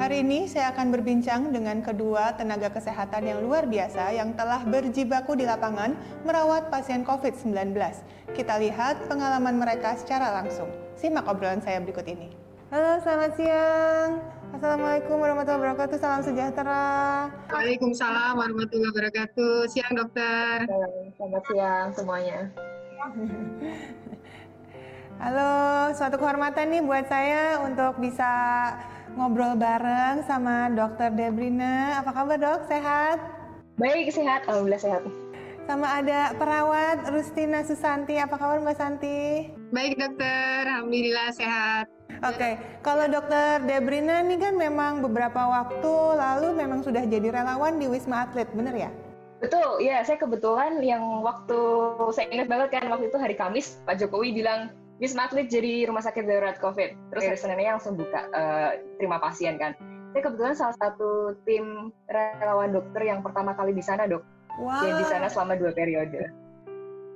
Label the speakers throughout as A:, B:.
A: Hari ini saya akan berbincang dengan kedua tenaga kesehatan yang luar biasa yang telah berjibaku di lapangan merawat pasien COVID-19. Kita lihat pengalaman mereka secara langsung. Simak obrolan saya berikut ini. Halo, selamat siang. Assalamualaikum warahmatullahi wabarakatuh. Salam sejahtera.
B: Waalaikumsalam warahmatullahi wabarakatuh. Siang, dokter.
C: Selamat siang semuanya.
A: Halo, suatu kehormatan nih buat saya untuk bisa ngobrol bareng sama Dokter Debrina. Apa kabar, Dok? Sehat?
C: Baik, sehat. Alhamdulillah sehat.
A: Sama ada perawat Rustina Susanti. Apa kabar, Mbak Santi?
B: Baik, dokter. Alhamdulillah sehat.
A: Oke, kalau Dokter Debrina nih kan memang beberapa waktu lalu memang sudah jadi relawan di Wisma Atlet, bener ya?
C: Betul, ya. Saya kebetulan yang waktu, saya ingat banget kan, waktu itu hari Kamis, Pak Jokowi bilang, Wisma Atlet jadi rumah sakit darurat COVID. Terus hari Seninnya langsung buka, terima pasien kan. Saya kebetulan salah satu tim relawan dokter yang pertama kali di sana, Dok.
A: Wow.
C: Jadi di sana selama 2 periode.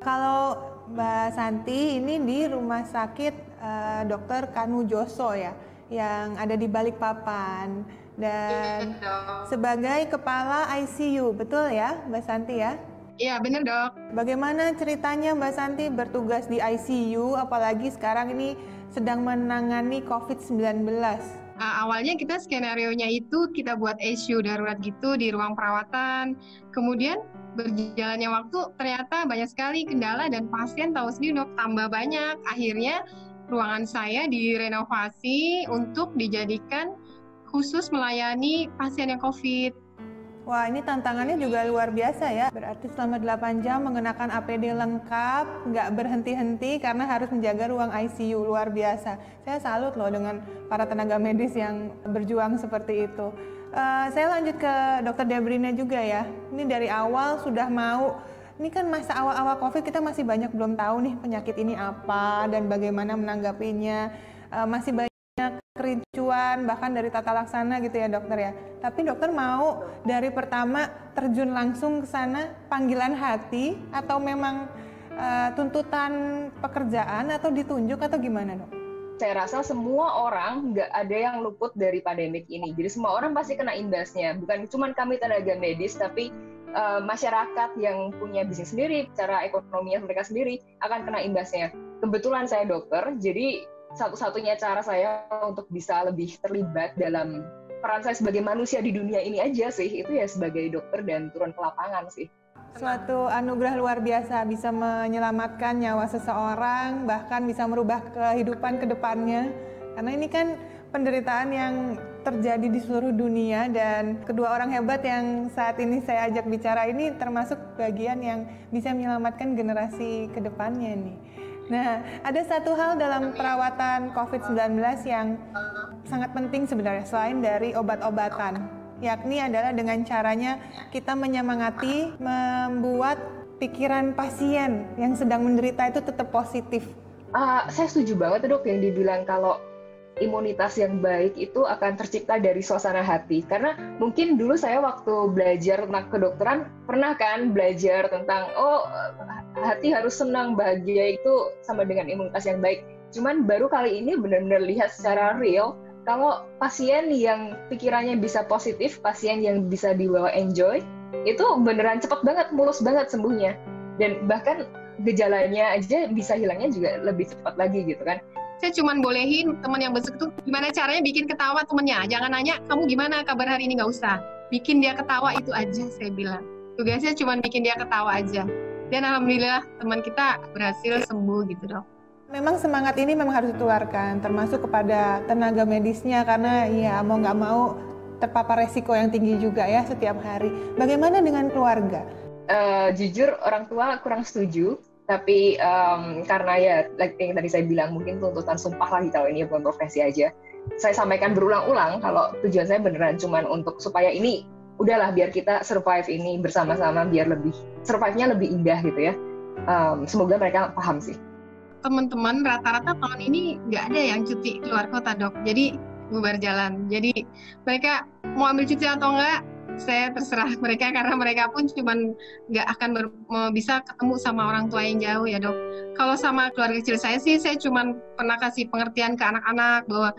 A: Kalau Mbak Santi ini di rumah sakit Dr. Kanu Joso ya, yang ada di Balikpapan. Dan sebagai kepala ICU, betul ya Mbak Santi ya?
B: Iya, benar, Dok.
A: Bagaimana ceritanya Mbak Santi bertugas di ICU, apalagi sekarang ini sedang menangani COVID-19?
B: Awalnya kita skenario-nya itu kita buat ICU darurat gitu di ruang perawatan. Kemudian berjalannya waktu ternyata banyak sekali kendala dan pasien tahu sendiri, Dok, tambah banyak. Akhirnya ruangan saya direnovasi untuk dijadikan khusus melayani pasien yang COVID.
A: Wah, ini tantangannya juga luar biasa ya. Berarti selama 8 jam mengenakan APD lengkap, nggak berhenti-henti karena harus menjaga ruang ICU, luar biasa. Saya salut loh dengan para tenaga medis yang berjuang seperti itu. Saya lanjut ke Dokter Debrina juga ya. Ini dari awal sudah mau, ini kan masa awal-awal COVID kita masih banyak belum tahu nih penyakit ini apa dan bagaimana menanggapinya. Masih banyak kerincuan bahkan dari tata laksana gitu ya dokter ya. Tapi dokter mau dari pertama terjun langsung ke sana panggilan hati atau memang tuntutan pekerjaan atau ditunjuk atau gimana, Dok?
C: Saya rasa semua orang nggak ada yang luput dari pandemik ini. Jadi semua orang pasti kena imbasnya. Bukan cuma kami tenaga medis, tapi masyarakat yang punya bisnis sendiri, cara ekonominya mereka sendiri akan kena imbasnya. Kebetulan saya dokter, jadi satu-satunya cara saya untuk bisa lebih terlibat dalam peran saya sebagai manusia di dunia ini aja sih, itu ya sebagai dokter dan turun ke lapangan sih.
A: Suatu anugerah luar biasa, bisa menyelamatkan nyawa seseorang, bahkan bisa merubah kehidupan ke depannya. Karena ini kan penderitaan yang terjadi di seluruh dunia dan kedua orang hebat yang saat ini saya ajak bicara ini termasuk bagian yang bisa menyelamatkan generasi ke depannya nih. Nah, ada satu hal dalam perawatan COVID-19 yang sangat penting sebenarnya selain dari obat-obatan, yakni adalah dengan caranya kita menyemangati, membuat pikiran pasien yang sedang menderita itu tetap positif.
C: Saya setuju banget, Dok, yang dibilang kalau imunitas yang baik itu akan tercipta dari suasana hati. Karena mungkin dulu saya waktu belajar tentang kedokteran, pernah kan belajar tentang, hati harus senang, bahagia itu sama dengan imunitas yang baik. Cuman baru kali ini benar-benar lihat secara real, kalau pasien yang pikirannya bisa positif, pasien yang bisa dibawa enjoy, itu beneran cepat banget, mulus banget sembuhnya. Dan bahkan gejalanya aja bisa hilangnya juga lebih cepat lagi gitu kan.
B: Saya cuma bolehin teman yang besok itu gimana caranya bikin ketawa temennya. Jangan nanya, kamu gimana kabar hari ini, nggak usah. Bikin dia ketawa itu aja saya bilang. Tugasnya cuma bikin dia ketawa aja. Dan alhamdulillah teman kita berhasil sembuh gitu, Dok.
A: Memang semangat ini memang harus ditularkan, termasuk kepada tenaga medisnya karena ya mau nggak mau terpapar resiko yang tinggi juga ya setiap hari. Bagaimana dengan keluarga?
C: Jujur orang tua kurang setuju. Tapi karena ya, like yang tadi saya bilang, mungkin tuntutan sumpah lagi kalau ini bukan profesi aja. Saya sampaikan berulang-ulang kalau tujuan saya beneran cuman untuk supaya ini, udahlah biar kita survive ini bersama-sama, biar lebih, survive-nya lebih indah gitu ya. Semoga mereka paham sih.
B: Teman-teman rata-rata tahun ini nggak ada yang cuti keluar kota, Dok. Jadi bubar jalan. Jadi mereka mau ambil cuti atau enggak, saya terserah mereka karena mereka pun cuman nggak akan bisa ketemu sama orang tua yang jauh ya dok. Kalau sama keluarga kecil saya sih, saya cuman pernah kasih pengertian ke anak-anak bahwa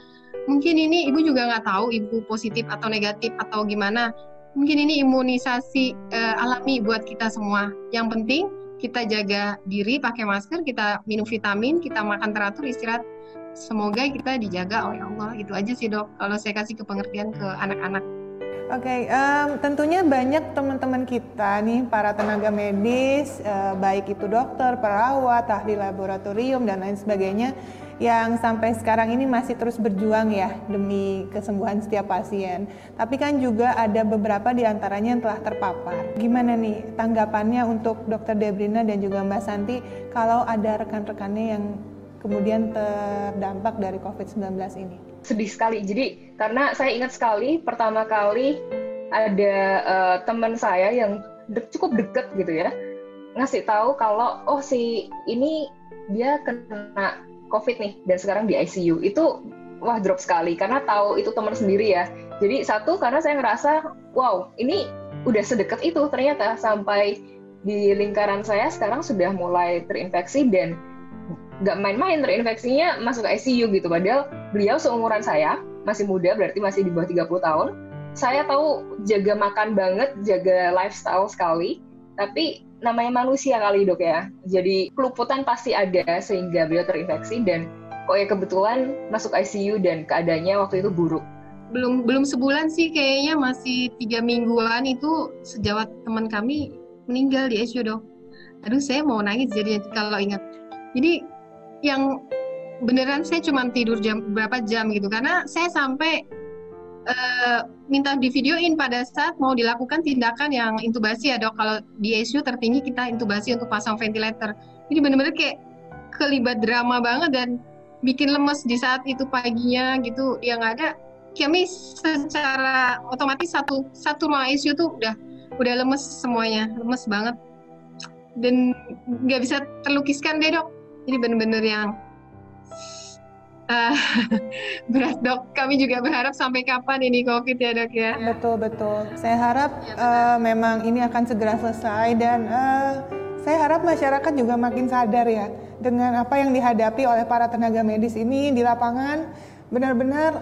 B: mungkin ini ibu juga nggak tahu ibu positif atau negatif atau gimana. Mungkin ini imunisasi alami buat kita semua. Yang penting kita jaga diri, pakai masker, kita minum vitamin, kita makan teratur, istirahat. Semoga kita dijaga oleh Allah. Itu aja sih dok, kalau saya kasih pengertian ke anak-anak.
A: Oke, tentunya banyak teman-teman kita nih, para tenaga medis, baik itu dokter, perawat, ahli laboratorium, dan lain sebagainya, yang sampai sekarang ini masih terus berjuang ya demi kesembuhan setiap pasien. Tapi kan juga ada beberapa di antaranya yang telah terpapar. Gimana nih tanggapannya untuk Dr. Debrina dan juga Mbak Santi kalau ada rekan-rekannya yang kemudian terdampak dari COVID-19 ini?
C: Sedih sekali. Jadi karena saya ingat sekali pertama kali ada teman saya yang cukup dekat gitu ya, ngasih tahu kalau oh si ini dia kena COVID nih dan sekarang di ICU. Itu wah drop sekali karena tahu itu teman sendiri ya. Jadi satu karena saya ngerasa wow ini udah sedekat itu ternyata, sampai di lingkaran saya sekarang sudah mulai terinfeksi dan nggak main-main terinfeksinya masuk ke ICU gitu. Padahal beliau seumuran saya, masih muda, berarti masih di bawah 30 tahun. Saya tahu jaga makan banget, jaga lifestyle sekali, tapi namanya manusia kali dok ya. Jadi keluputan pasti ada sehingga beliau terinfeksi dan kok ya kebetulan masuk ICU dan keadaannya waktu itu buruk.
B: Belum sebulan sih kayaknya, masih 3 mingguan itu sejawat teman kami meninggal di ICU dok. Aduh saya mau nangis jadi kalau ingat. Jadi yang beneran saya cuma tidur berapa jam gitu karena saya sampai minta di videoin pada saat mau dilakukan tindakan yang intubasi ya dok. Kalau di ICU tertinggi kita intubasi untuk pasang ventilator. Jadi bener-bener kayak kelibat drama banget dan bikin lemes di saat itu paginya gitu. Yang nggak ada, kami secara otomatis satu ruang ICU tuh udah lemes semuanya, lemes banget dan nggak bisa terlukiskan deh dok. Jadi bener-bener yang berat dok. Kami juga berharap sampai kapan ini COVID ya dok ya.
A: Betul. Saya harap memang ini akan segera selesai dan saya harap masyarakat juga makin sadar ya dengan apa yang dihadapi oleh para tenaga medis ini di lapangan benar-benar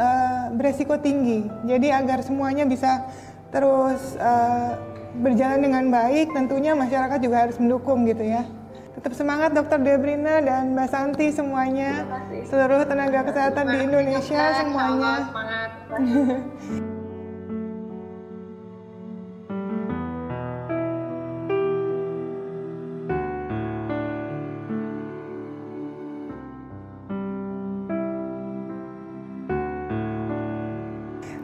A: beresiko tinggi. Jadi agar semuanya bisa terus berjalan dengan baik, tentunya masyarakat juga harus mendukung gitu ya. Tetap semangat Dr. Debrina dan Mbak Santi semuanya, seluruh tenaga kesehatan di Indonesia semuanya.
B: Semangat.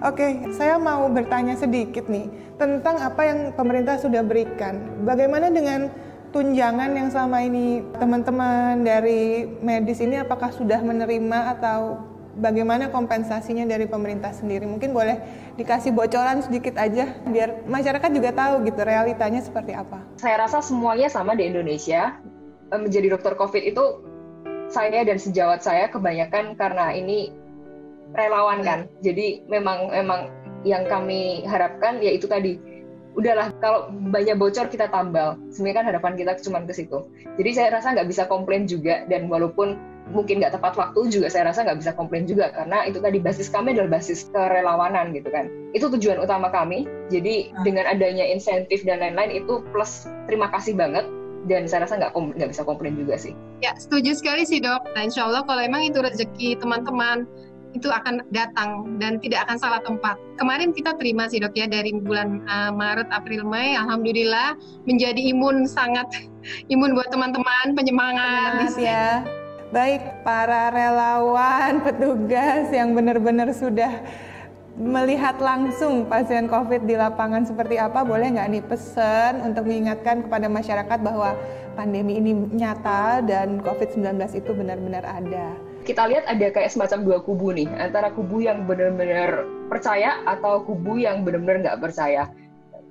A: Oke, saya mau bertanya sedikit nih tentang apa yang pemerintah sudah berikan. Bagaimana dengan tunjangan yang selama ini teman-teman dari medis ini, apakah sudah menerima atau bagaimana kompensasinya dari pemerintah sendiri? Mungkin boleh dikasih bocoran sedikit aja biar masyarakat juga tahu gitu realitanya seperti apa.
C: Saya rasa semuanya sama di Indonesia. Menjadi dokter COVID itu saya dan sejawat saya kebanyakan karena ini relawan kan. Jadi memang yang kami harapkan yaitu tadi, udahlah kalau banyak bocor kita tambal. Sebenarnya kan harapan kita cuma ke situ. Jadi saya rasa nggak bisa komplain juga, dan walaupun mungkin nggak tepat waktu juga saya rasa nggak bisa komplain juga karena itu tadi basis kami adalah basis kerelawanan gitu kan. Itu tujuan utama kami. Jadi dengan adanya insentif dan lain-lain itu plus terima kasih banget. Dan saya rasa nggak bisa komplain juga sih.
B: Ya setuju sekali sih dok. Nah, insya Allah kalau emang itu rezeki teman-teman itu akan datang dan tidak akan salah tempat. Kemarin kita terima sih dok ya dari bulan Maret, April, Mei, alhamdulillah menjadi sangat imun buat teman-teman, penyemangat
A: ya. Baik para relawan, petugas yang benar-benar sudah melihat langsung pasien COVID di lapangan seperti apa, boleh nggak nih pesan untuk mengingatkan kepada masyarakat bahwa pandemi ini nyata dan COVID-19 itu benar-benar ada.
C: Kita lihat ada kayak semacam dua kubu nih, antara kubu yang benar-benar percaya atau kubu yang benar-benar nggak percaya.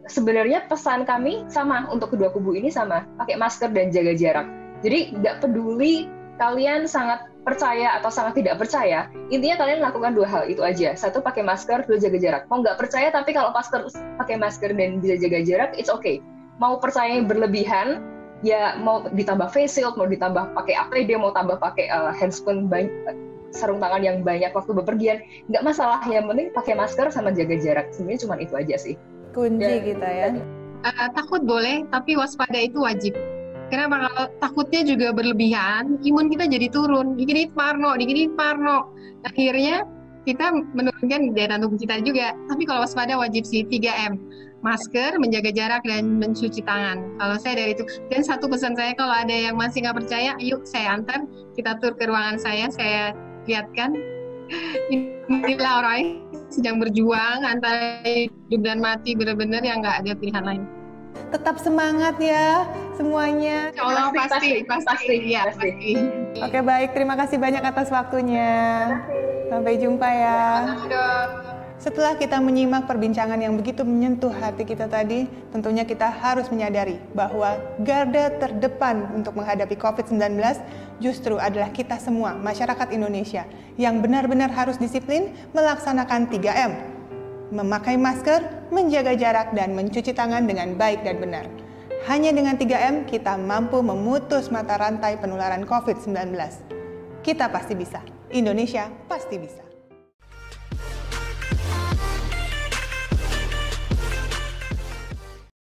C: Sebenarnya pesan kami sama untuk kedua kubu ini sama, pakai masker dan jaga jarak. Jadi nggak peduli kalian sangat percaya atau sangat tidak percaya, intinya kalian lakukan 2 hal itu aja. 1, pakai masker, 2, jaga jarak. Mau nggak percaya tapi kalau pakai masker dan bisa jaga jarak, it's okay. Mau percaya yang berlebihan, ya mau ditambah face shield, mau ditambah pakai APD, mau tambah pakai handscoon, sarung tangan yang banyak waktu bepergian, nggak masalah. Yang penting pakai masker sama jaga jarak. Sebenarnya cuma itu aja sih.
A: Kunci kita ya.
B: Takut boleh, tapi waspada itu wajib. Kenapa? Kalau takutnya juga berlebihan, imun kita jadi turun. Dikit-dikit parno. Akhirnya kita menurunkan daya tahan tubuh kita juga. Tapi kalau waspada wajib sih 3M. Masker, menjaga jarak, dan mencuci tangan. Kalau saya dari itu. Dan satu pesan saya, kalau ada yang masih nggak percaya, yuk saya antar. Kita tur ke ruangan saya lihatkan. Inilah orang yang sedang berjuang antara hidup dan mati, benar-benar yang nggak ada pilihan lain.
A: Tetap semangat ya semuanya.
B: Insya Allah pasti.
A: Oke, baik, terima kasih banyak atas waktunya. Sampai jumpa ya. Setelah kita menyimak perbincangan yang begitu menyentuh hati kita tadi, tentunya kita harus menyadari bahwa garda terdepan untuk menghadapi COVID-19 justru adalah kita semua, masyarakat Indonesia, yang benar-benar harus disiplin melaksanakan 3M. Memakai masker, menjaga jarak, dan mencuci tangan dengan baik dan benar. Hanya dengan 3M kita mampu memutus mata rantai penularan COVID-19. Kita pasti bisa. Indonesia pasti bisa.